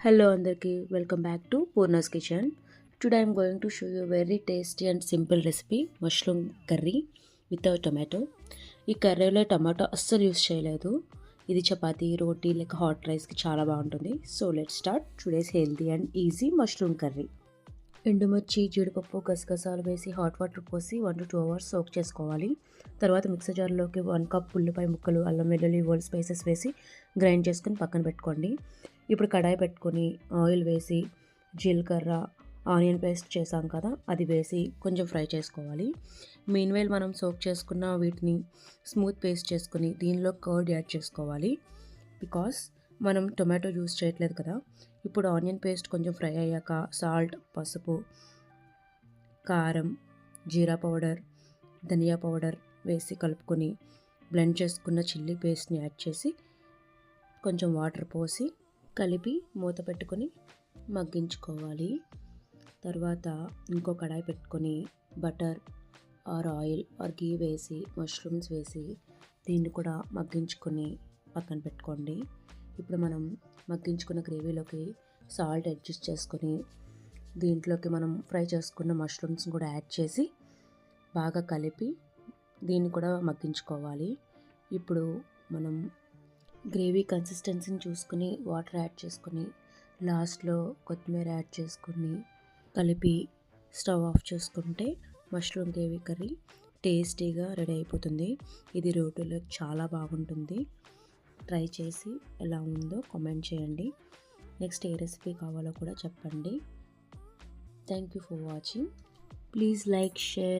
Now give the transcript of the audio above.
Hello అందరికి welcome back to Poorna's kitchen. Today I'm going to show you very tasty and simple recipe mushroom curry without tomato. ఈ కర్రీలో tomato అస్సలు use చేయలేదు. ఇది చపాతీ, రోటీ లేక hot రైస్కి చాలా బాగుంటుంది. So let's start today's healthy and easy mushroom curry. ఎండుమిర్చి, జీడిపప్పు, గసగసాలు వేసి హాట్ వాటర్ పోసి 1 to 2 hours సోక్ చేసుకోవాలి. తర్వాత మిక్సర్ జార్లోకి 1 కప్ ఉల్లిపాయ ముక్కలు, అల్లం వెల్లుల్లి, హోల్ స్పైసెస్ వేసి గ్రైండ్ చేసుకొని పక్కన పెట్టుకోండి. ఇప్పుడు కడాయి పెట్టుకొని ఆయిల్ వేసి జీలకర్ర, ఆనియన్ పేస్ట్ చేసాం కదా అది వేసి కొంచెం ఫ్రై చేసుకోవాలి. మీన్వైల్ మనం సోక్ చేసుకున్న వీటిని స్మూత్ పేస్ట్ చేసుకుని దీనిలో కర్డ్ యాడ్ చేసుకోవాలి. బికాస్ మనం టొమాటో యూస్ చేయట్లేదు కదా. ఇప్పుడు ఆనియన్ పేస్ట్ కొంచెం ఫ్రై అయ్యాక సాల్ట్, పసుపు, కారం, జీరా పౌడర్, ధనియా పౌడర్ వేసి కలుపుకొని బ్లెండ్ చేసుకున్న చిల్లీ పేస్ట్ని యాడ్ చేసి కొంచెం వాటర్ పోసి కలిపి మూత పెట్టుకొని మగ్గించుకోవాలి. తర్వాత ఇంకో కడాయి పెట్టుకొని బటర్ ఆర్ ఆయిల్ ఆర్ గీ వేసి మష్రూమ్స్ వేసి దీన్ని కూడా మగ్గించుకొని పక్కన పెట్టుకోండి. ఇప్పుడు మనం మగ్గించుకున్న గ్రేవీలోకి సాల్ట్ అడ్జస్ట్ చేసుకొని దీంట్లోకి మనం ఫ్రై చేసుకున్న మష్రూమ్స్ కూడా యాడ్ చేసి బాగా కలిపి దీన్ని కూడా మగ్గించుకోవాలి. ఇప్పుడు మనం గ్రేవీ కన్సిస్టెన్సీని చూసుకుని వాటర్ యాడ్ చేసుకొని లాస్ట్లో కొత్తిమీర యాడ్ చేసుకొని కలిపి స్టవ్ ఆఫ్ చేసుకుంటే మష్రూమ్ గ్రేవీ కర్రీ టేస్టీగా రెడీ అయిపోతుంది. ఇది రోటీలో చాలా బాగుంటుంది. ట్రై చేసి ఎలా ఉందో కామెంట్ చేయండి. నెక్స్ట్ ఏ రెసిపీ కావాలో కూడా చెప్పండి. Thank you for watching. Please like, share.